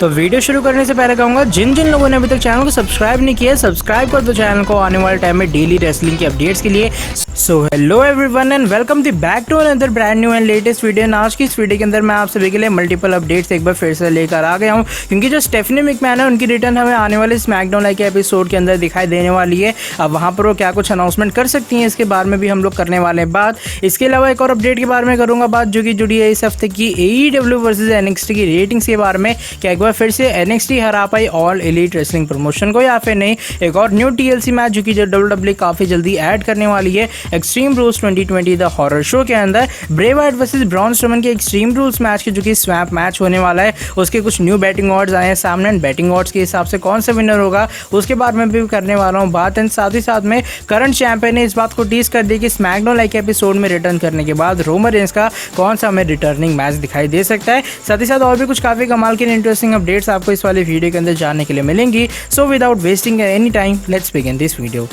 तो वीडियो शुरू करने से पहले कहूंगा जिन जिन लोगों ने अभी तक चैनल को सब्सक्राइब नहीं किया सब्सक्राइब कर दो चैनल को आने वाले टाइम में डेली रेसलिंग की अपडेट्स के लिए। So hello everyone and welcome the back to another brand new and latest video. आज की इस वीडियो के अंदर मैं आप सभी के लिए मल्टीपल अपडेट्स एक बार फिर से लेकर आ गया हूं, क्योंकि जो स्टेफनी मैकमैन है उनकी रिटर्न हमें आने वाले स्मैकडाउन लाइव के एपिसोड के अंदर दिखाई देने वाली है। अब वहां पर वो क्या कुछ अनाउंसमेंट कर सकती हैं इसके बारे में भी हम लोग करने वाले हैं बात। इसके अलावा एक और अपडेट के बारे में करूंगा बात जो कि जुड़ी है इस हफ्ते की AEW वर्सेस NXT की रेटिंग्स के बारे में। क्या एक बार फिर से NXT हरा पाई ऑल एलीट रेसलिंग प्रमोशन को या फिर नहीं। एक और न्यू TLC मैच जो कि WWE काफी जल्दी ऐड करने वाली है extreme rules 2020 the horror show के अंदर Bray Wyatt versus Braun Strowman के एक्सट्रीम रूल्स मैच के जो कि स्वैप मैच होने वाला है उसके कुछ न्यू बैटिंग ऑड्स आए हैं सामने एंड बैटिंग ऑड्स के हिसाब से कौन सा विनर होगा उसके बारे में भी करने वाला हूँ बात। एंड साथ ही साथ में करंट चैंपियन ने इस बात को टीज कर दी कि स्मैकडाउन लाइव के एपिसोड में रिटर्न करने के बाद रोमन रेंस का कौन सा हमें रिटर्निंग मैच दिखाई दे सकता है। साथ ही साथ और भी कुछ काफी कमाल की इंटरेस्टिंग अपडेट्स आपको इस वाले वीडियो के अंदर जानने के लिए मिलेंगी। So without wasting any time let's begin this video.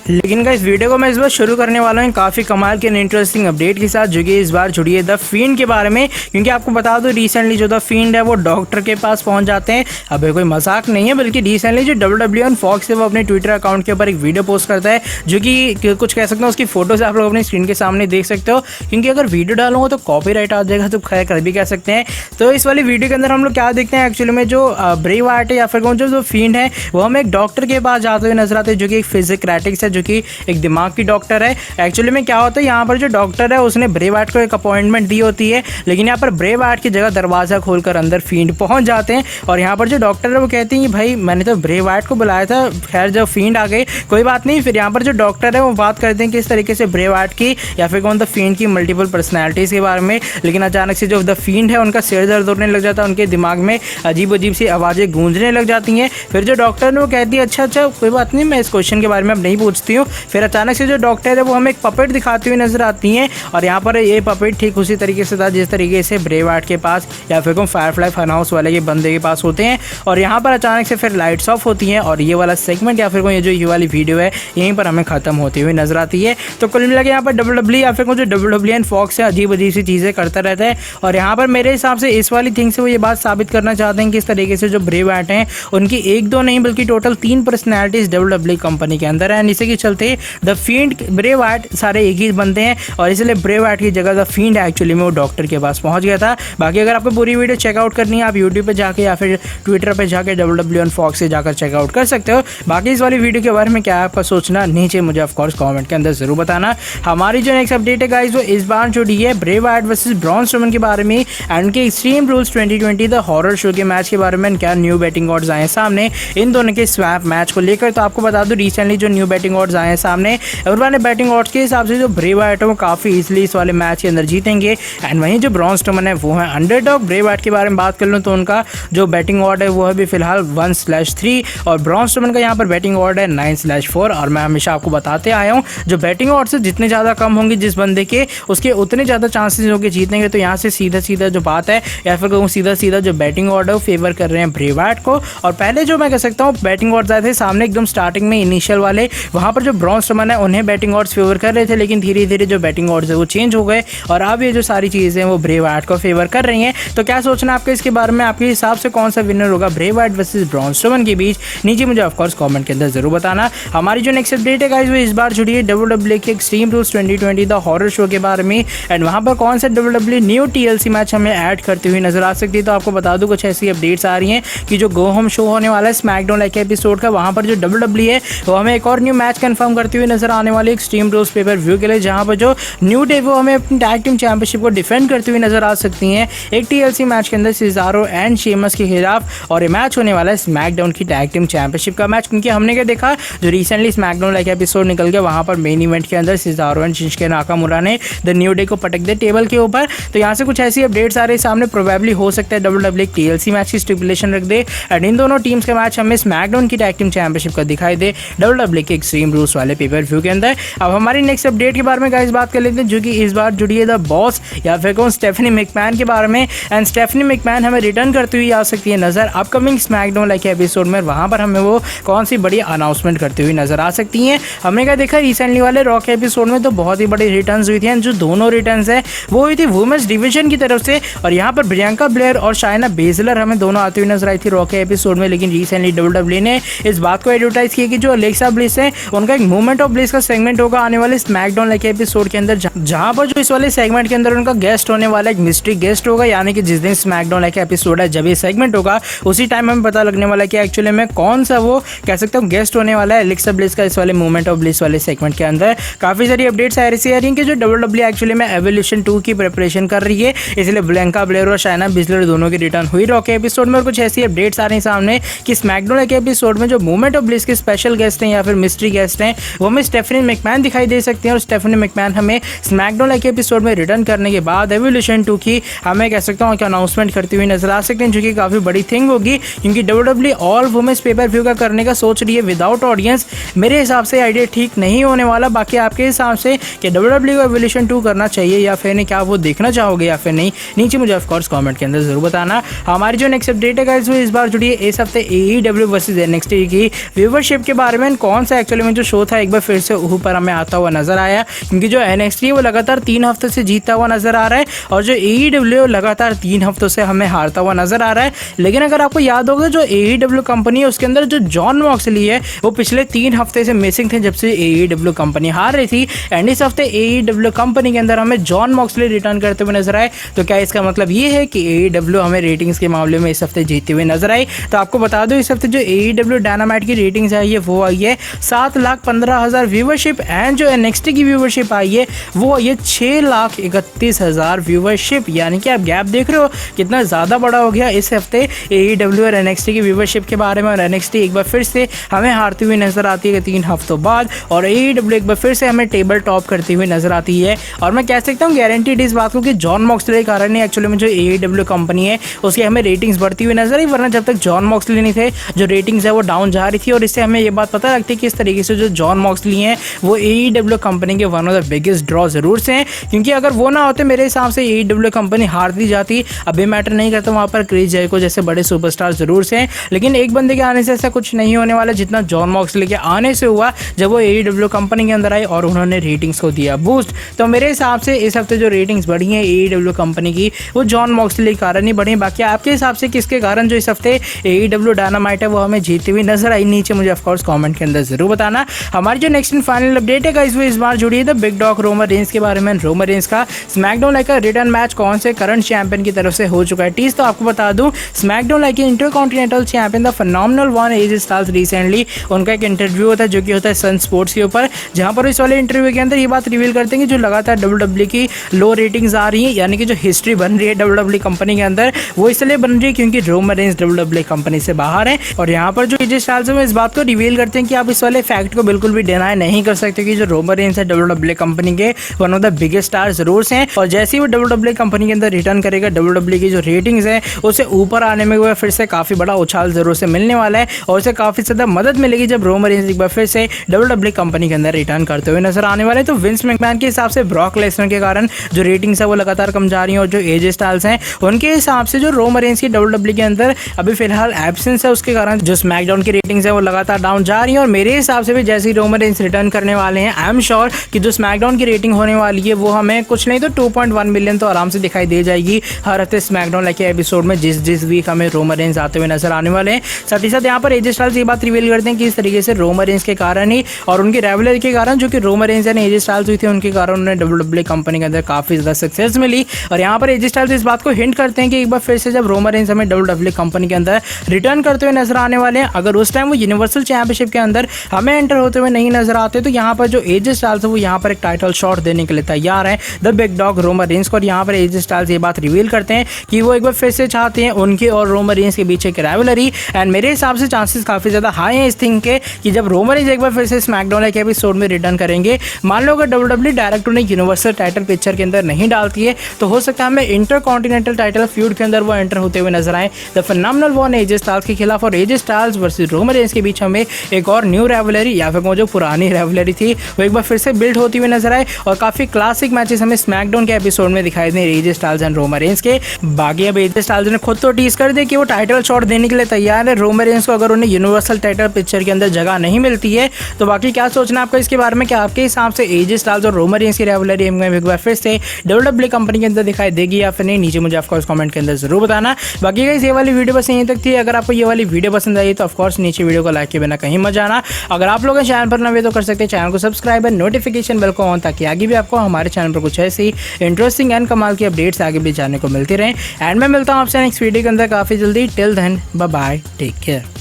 लेकिन इस वीडियो को मैं इस बार शुरू करने वाला हूँ काफ़ी कमाल के इंटरेस्टिंग अपडेट के साथ जो कि इस बार जुड़ी है द फील्ड के बारे में, क्योंकि आपको बता दो रिसेंटली जो द फील्ड है वो डॉक्टर के पास पहुंच जाते हैं। अब ये कोई मजाक नहीं है बल्कि रिसेंटली जो WWE और फॉक्स है वो अपने ट्विटर अकाउंट के ऊपर एक वीडियो पोस्ट करता है जो कि कुछ कह सकते हो उसकी फोटोज आप लोग अपनी स्क्रीन के सामने देख सकते हो, क्योंकि अगर वीडियो डालूंगा तो कॉपीराइट आ जाएगा तो खैर कर भी कह सकते हैं। तो इस वाली वीडियो के अंदर हम लोग क्या देखते हैं एक्चुअली में जो ब्रे वाइट है या फिर कौन जो फील्ड है वो हमें एक डॉक्टर के पास जाते हुए नजर आते हैं जो कि एक फिजियोक्रेटिक्स है जो कि एक दिमाग की डॉक्टर है। एक्चुअली में क्या होता है यहाँ पर जो डॉक्टर है उसने ब्रे वाइट को एक अपॉइंटमेंट दी होती है, लेकिन यहाँ पर ब्रे वाइट की जगह दरवाजा खोलकर अंदर फील्ड पहुंच जाते हैं और यहाँ पर जो डॉक्टर है वो कहती हैं कि भाई मैंने तो ब्रे वाइट को बुलाया था, खैर जब फील्ड आ गई कोई बात नहीं। फिर यहाँ पर जो डॉक्टर है वो बात करते हैं कि इस तरीके से ब्रे वाइट की या फिर कौन द फील्ड की मल्टीपल पर्सनैलिटीज के बारे में, लेकिन अचानक से जो द फील्ड है उनका सिर दर्द होने लग जाता है, उनके दिमाग में अजीब अजीब सी आवाज़ें गूंजने लग जाती हैं। फिर जो डॉक्टर है वो कहती है अच्छा कोई बात नहीं मैं इस क्वेश्चन के बारे में अब नहीं पूछती हूँ। फिर अचानक से जो डॉक्टर है वो हमें एक पपेट दिखाती हुई नजर आती हैं और यहाँ पर ये पपेट ठीक उसी तरीके से था जिस तरीके से ब्रे वाइट के पास या फिर फायरफ्लाई फन हाउस वाले के बंदे के पास होते हैं। और यहाँ पर अचानक से फिर लाइट्स ऑफ होती हैं और ये वाला सेगमेंट या फिर ये वाली वीडियो है यहीं पर हमें खत्म होती हुई नजर आती है। तो कुल मिला के यहाँ पर WWE या फिर जो WWE एंड फॉक्स है अजीब अजीब सी चीज़ें करता रहता है और यहाँ पर मेरे हिसाब से इस वाली थिंग से वो ये बात साबित करना चाहते हैं कि इस तरीके से जो ब्रे वाइट हैं उनकी एक दो नहीं बल्कि टोटल 3 पर्सनैलिटीज WWE कंपनी के अंदर है। इसी के चलते द फील्ड ब्रे वाइट सारे एक ही बनते हैं और इसलिए ब्रे वाइट की जगह द फील्ड एक्चुअली में वो डॉक्टर के पास पहुंच गया था। बाकी अगर आपको पूरी वीडियो चेकआउट करनी है आप यूट्यूब पे जाके या फिर ट्विटर पे जाके WWE और फॉक्स से जाकर चेकआउट कर सकते हो। बाकी इस वाली वीडियो के बारे में क्या है आपका सोचना नीचे मुझे ऑफकोर्स कमेंट के अंदर जरूर बताना। हमारी जो नेक्स्ट अपडेट है गाइस वो इस बार जुड़ी है Bray Wyatt versus Braun Strowman के बारे में एंड उनके extreme rules 2020 the horror show के मैच के बारे में। क्या न्यू बैटिंग ऑड्स आए सामने इन दोनों के स्वैप मैच को लेकर, तो आपको बता दूं रिसेंटली जो न्यू बैटिंग ऑड्स आए सामने और बैटिंग ऑड्स के हिसाब से जो ब्रे वाइट है वो काफ़ी इजीली इस वाले मैच के अंदर जीतेंगे एंड वहीं जो ब्रॉन स्ट्रोमन है वो है अंडरडॉग। ब्रे वाइट के बारे में बात कर लूँ तो उनका जो बैटिंग ऑर्ड है वो है भी फिलहाल 1/3 और ब्रॉन स्ट्रोमन का यहाँ पर बैटिंग ऑर्ड है 9/4। और मैं हमेशा आपको बताते आया हूँ जो बैटिंग ऑर्ड से जितने ज़्यादा कम होंगे जिस बंदे के उसके उतने ज़्यादा चांसेस होंगे जीतने। तो यहाँ से सीधा जो बात है या फिर कहूँ सीधा जो बैटिंग ऑर्ड है वो फेवर कर रहे हैं ब्रे वाइट को। और पहले जो मैं कह सकता हूँ बैटिंग ऑर्ड्स आए थे सामने एकदम स्टार्टिंग में इनिशियल वाले वहाँ पर जो ब्रॉन स्ट्रोमन है उन्हें बैटिंग ऑर्ड्स फेवर कर रहे थे, लेकिन धीरे धीरे जो बैटिंग ऑर्ड्स है वो चेंज हो गए और अब ये जो सारी चीज़ें वो ब्रे वाइट को फेवर कर रही हैं। तो क्या सोचना आपके इसके बारे में, आपके हिसाब से कौन सा विनर होगा Bray Wyatt versus Braun Strowman के बीच, नीचे मुझे ऑफकोर्स कमेंट के अंदर जरूर बताना। हमारी जो नेक्स्ट अपडेट है गाइस वो इस बार जुड़ी है WWE के extreme rules 2020 the horror show के बारे में एंड वहाँ पर कौन सा WWE न्यू TLC मैच हमें ऐड करती हुई नजर आ सकती है। तो आपको बता दूं कुछ ऐसी अपडेट्स आ रही हैं कि जो गो होम शो होने वाला है स्मैकडाउन लाइव के एपिसोड का वहाँ पर जो WWE है वो हमें एक और न्यू मैच कंफर्म करती हुई नजर आने वाली एक्सट्रीम रूल्स पेपर व्यू के लिए, जहाँ पर जो न्यू डे वो हमें अपनी टैग टीम चैंपियनशिप को डिफेंड करती हुई नजर आ सकती हैं एक TLC मैच के अंदर सिजारो एंड शेमस के खिलाफ। और ये मैच होने वाला है स्मैकडाउन की टैग टीम चैंपियनशिप का मैच, क्योंकि हमने क्या देखा जो रिसेंटली स्मैकडाउन लाइव एपिसोड निकल गया वहाँ पर मेन इवेंट के अंदर सिजारो एंड शिंसुके नाकामुरा ने द न्यू डे को पटक दिया टेबल के ऊपर। तो यहाँ से कुछ ऐसी अपडेट्स आ रही है सामने, प्रोबेबली हो सकता है WWE TLC मैच की स्टिपुलेशन रख दे एंड इन दोनों टीम्स का मैच हमें स्मैकडाउन की टैग टीम चैंपियनशिप का दिखाई दे WWE के एक्सट्रीम एक्सट्रीम रूल्स वाले पेपर व्यू के अंदर। अब हमारी नेक्स्ट अपडेट के बारे में गाइस बात कर लेते हैं, जो कि इस बार जुड़ी है द बॉस या फिर कौन स्टेफनी मैकमैन के बारे में। एंड स्टेफनी मैकमैन हमें रिटर्न करती हुई आ सकती है नजर अपकमिंग स्मैकडाउन लाइक एपिसोड में। वहां पर हमें वो कौन सी बड़ी अनाउंसमेंट करती हुई नजर आ सकती हैं। हमने क्या देखा रिसेंटली वाले रॉ के एपिसोड में तो बहुत ही बड़ी रिटर्न्स हुई थी, एंड जो दोनों रिटर्न्स है वो हुई थी वुमेन्स डिवीजन की तरफ से। और यहाँ पर प्रियंका ब्लेयर और शाइना बेजलर हमें दोनों आती हुई नजर आई थी रॉ के एपिसोड में। लेकिन रिसेंटली WWE ने इस बात को एडवर्टाइज किया कि जो अलेक्सा ब्लिस है उनका एक मूवमेंट ऑफ ब्लिस का सेगमेंट होगा आने वाले स्मैकडाउन लाइक एपिसोड के अंदर, जहां पर जो इस वाले सेगमेंट के अंदर उनका गेस्ट होने वाला एक मिस्ट्री गेस्ट होगा। यानी कि जिस दिन स्मैकडाउन लाइक एपिसोड है जब ये सेगमेंट होगा उसी टाइम हमें पता लगने वाला है कि एक्चुअली में कौन सा वो कह सकते हो गेस्ट होने वाला है अलेक्सा ब्लिस का इस वाले मूवमेंट ऑफ ब्लिस वाले सेगमेंट के अंदर। काफी सारी अपडेट्स आ रही है कि जो WWE एक्चुअली में एवोल्यूशन 2 की प्रिपरेशन कर रही है, इसलिए प्रियंका ब्लेयर और शाइना बेजलर दोनों की रिटर्न हुई रॉ के एपिसोड में। और कुछ ऐसी अपडेट्स आ रही है सामने कि स्मैकडाउन के एपिसोड में जो मूवमेंट ऑफ ब्लिस के स्पेशल गेस्ट हैं या फिर मिस्ट्री गेस्ट हैं वो हमें स्टेफनी मैकमैन दिखाई दे सकते हैं। और स्टेफनी मैकमैन हमें स्मैकडाउन के एपिसोड में रिटर्न करने के बाद एवोल्यूशन 2 की हमें कह सकता हूँ कि अनाउंसमेंट करती हुई नजर आ सकते हैं, जो कि काफी बड़ी थिंग होगी क्योंकि WWE all women's pay per view का करने का सोच रही है विदाउट ऑडियंस। मेरे हिसाब से आइडिया ठीक नहीं होने वाला। बाकी आपके हिसाब से कि WWE को एवोल्यूशन 2 करना चाहिए या फिर नहीं, क्या वो देखना चाहोगे या फिर नहीं, नीचे मुझे ऑफ कोर्स कमेंट के अंदर जरूर बताना। हमारी जो नेक्स्ट अपडेट है गाइस वो इस बार जुड़ी है इस हफ्ते AEW वर्सेस NXT की व्यूवरशिप के बारे में। कौन सा एक्चुअली में जो शो था एक बार फिर से ऊपर हमें आता हुआ नजर आया, क्योंकि जो NXT है वो लगातार 3 हफ्तों से जीतता हुआ नजर आ रहा है और जो AEW लगातार 3 हफ्तों से हमें हारता हुआ नजर आ रहा है। लेकिन अगर आपको याद होगा जो AEW कंपनी है उसके अंदर जो जॉन मॉक्सली है वो पिछले 3 हफ्ते से मिसिंग थे जब से AEW कंपनी हार रही थी। एंड इस हफ्ते AEW कंपनी के अंदर हमें जॉन मॉक्सली रिटर्न करते हुए नजर आए। तो क्या इसका मतलब ये है कि AEW हमें रेटिंग्स के मामले में इस हफ्ते जीतते हुए नजर आई? तो आपको बता दो इस हफ्ते जो AEW डायनामाइट की रेटिंग्स आई है वो आई है 7,15,000 व्यूवरशिप, एंड जो NXT की व्यूवरशिप आई है वो आई है 6,31,000 व्यूवरशिप। यानी कि आप गैप देख रहे हो कितना ज़्यादा बड़ा हो गया इस हफ्ते AEW और NXT की व्यूवरशिप के बारे में। और NXT एक बार फिर से हमें हारती हुई नजर आती है 3 हफ्तों बाद, और AEW एक बार फिर से हमें टेबल टॉप करती हुई नजर आती है। और मैं कह सकता हूँ गारंटीड इस बात को कि जॉन मॉक्सली के कारण ही एक्चुअली में जो AEW कंपनी है उसकी हमें रेटिंग्स बढ़ती हुई नजर आई, वरना जब तक जॉन मॉक्सली नहीं थे जो रेटिंग्स है वो डाउन जा रही थी। और इससे हमें ये बात पता लगती है कि इस तरीके से जो जॉन मॉक्सली हैं वो AEW कंपनी के one of the biggest draw जरूर से हैं, क्योंकि अगर वो ना होते मेरे हिसाब से AEW कंपनी हारती जाती। अभी मैटर नहीं करता वहाँ पर क्रिस जेरिको जैसे बड़े सुपरस्टार जरूर से हैं, लेकिन एक बंदे के आने से ऐसा कुछ नहीं होने वाला जितना जॉन मॉक्सली के आने से हुआ जब वो AEW कंपनी के अंदर आए और उन्होंने रेटिंग्स को दिया बूस्ट। तो मेरे हिसाब से इस हफ्ते जो रेटिंग्स बढ़ी हैं AEW कंपनी की वो जॉन मॉक्सली के कारण ही बढ़ी। बाकी आपके हिसाब से किसके कारण जो इस हफ्ते AEW डायनामाइट है वो हमें जीती हुई नजर आई, नीचे मुझे ऑफ कोर्स कमेंट के अंदर जरूर बताना। हमारी जो नेक्स्ट एंड फाइनल अपडेट है गाइस वो इस बार जुड़ी है the big dog Roman Reigns के बारे में। रोमन रेंस का स्मैकडाउन लाइक रिटर्न मैच कौन से करंट चैंपियन की तरफ से हो चुका है टीज। तो आपको बता दूं SmackDown like intercontinental champion the phenomenal one as styles recently उनका एक इंटरव्यू होता है जो कि होता है सन स्पोर्ट्स के ऊपर, जहां पर इस वाले इंटरव्यू के अंदर ये बात रिवील करते हैं कि जो लगातार WWE की लो रेटिंग्स आ रही है, यानी कि जो हिस्ट्री बन रही है WWE कंपनी के अंदर वो इसलिए बन रही है क्योंकि रोमन रेंस WWE कंपनी से बाहर है। और यहाँ पर जो एजे स्टाइल्स है इस बात को रिवील करते हैं कि आप इस वाले फैक्ट को बिल्कुल भी डिनाई नहीं कर सकते कि जो रोमन रेंस है WWE कंपनी के one of the biggest star जरूर हैं। और जैसे ही वो WWE कंपनी के अंदर रिटर्न करेगा WWE की जो रेटिंग्स है उसे ऊपर आने में वो फिर से काफी बड़ा उछाल जरूर से मिलने वाला है और उसे काफी ज्यादा मदद मिलेगी जब रोमन रेंस एक बार फिर से WWE कंपनी के अंदर रिटर्न करते हुए नजर आने वाले। तो विंस मैकमैन के हिसाब से ब्रॉक लेसनर के कारण जो रेटिंग्स है वो लगातार कम जा रही है और जो एजे स्टाइल्स हैं उनके हिसाब से जो रोमन रेंस की WWE के अंदर अभी फिलहाल एब्सेंस है उसके कारण जो स्मैकडाउन की रेटिंग्स है वो लगातार डाउन जा रही है। और मेरे हिसाब से भी जैसे ही रोमन रेंस रिटर्न करने वाले हैं आई एम श्योर कि जो स्मैकडाउन की रेटिंग होने वाली है वो हमें कुछ नहीं तो 2.1 मिलियन तो आराम से दिखाई दे जाएगी हर हफ्ते स्मैकडाउन लाइक एपिसोड में जिस वीक हमें रोमन रेंस आते हुए नजर आने वाले हैं। साथ ही साथ यहाँ पर एजे स्टाइल्स ये बात रिवील करते हैं कि इस तरीके से रोमन रेंस के कारण ही और उनकी रिवलरी के कारण जो कि Roman Reigns and AJ Styles हुई थी उनके कारण उन्हें WWE कंपनी के अंदर काफी ज्यादा सक्सेस मिली। और यहाँ पर एजे स्टाइल्स इस बात को हिंट करते हैं कि एक बार फिर से जब रोमन रेंस हमें WWE कंपनी के अंदर रिटर्न करते हुए नजर आने वाले हैं, अगर उस टाइम वो यूनिवर्सल चैंपियनशिप के अंदर हमें एंटर होते हुए नहीं नजर आते तो यहाँ पर जो एजे स्टाइल्स है वो यहाँ पर एक टाइटल शॉट देने के लिए तैयार है the big dog Roman Reigns को। और यहाँ पर एजे स्टाइल्स ये बात रिवील करते हैं कि वो एक बार फिर से चाहते हैं उनके और रोमन रेंस के बीच एक राइवलरी। एंड मेरे हिसाब से चांसेस काफी ज्यादा हाई हैं इस थिंग के कि जब रोमन रेंस एक बार फिर से स्मैकडाउन के एपिसोड में रिटर्न करेंगे, मान लो अगर WWE डायरेक्ट उन्हें यूनिवर्सल टाइटल पिक्चर के अंदर नहीं डालती है तो हो सकता है हमें इंटरकॉन्टिनेंटल टाइटल फ्यूड के अंदर वो एंटर होते हुए नजर आए the phenomenal one AJ Styles के खिलाफ और AJ Styles versus Roman Reigns के बीच हमें एक और न्यू राइवलरी या फिर वो जो पुरानी राइवलरी थी वो एक बार फिर से बिल्ड होती हुई नजर आए और काफी क्लासिक मैचेस हमें स्मैकडाउन के एपिसोड में दिखाई दें AJ Styles and Roman Reigns के। बाकी अब एजे स्टाइल्स ने खुद तो टीज कर दिया कि वो टाइटल शॉट देने के लिए तैयार है रोमन रेंस को अगर उन्हें यूनिवर्सल टाइटल पिक्चर के अंदर जगह नहीं मिलती है। तो बाकी क्या सोचना आपका इसके बारे में, क्या आपके हिसाब से एजे स्टाइल्स और रोमन रेंस की राइवलरी एक बार फिर से डब्ल्यूडब्ल्यूई कंपनी के अंदर दिखाई देगी या फिर नहीं, नीचे मुझे ऑफकोर्स कमेंट के अंदर जरूर बताना। बाकी गाइस ये वाली वीडियो बस यहीं तक थी। अगर आपको ये वाली वीडियो पसंद आई तो ऑफकोर्स नीचे वीडियो को लाइक किए बिना कहीं मत जाना। अगर आप लोग चैनल पर नए तो कर सकते हैं चैनल को सब्सक्राइब और नोटिफिकेशन बेल को ऑन, ताकि आगे भी आपको हमारे चैनल पर कुछ ऐसी इंटरेस्टिंग एंड कमाल की अपडेट्स आगे भी जानने को मिलती रहे। एंड मैं मिलता हूँ आपसे नेक्स्ट वीडियो के अंदर काफी जल्दी। Till then bye bye, take care.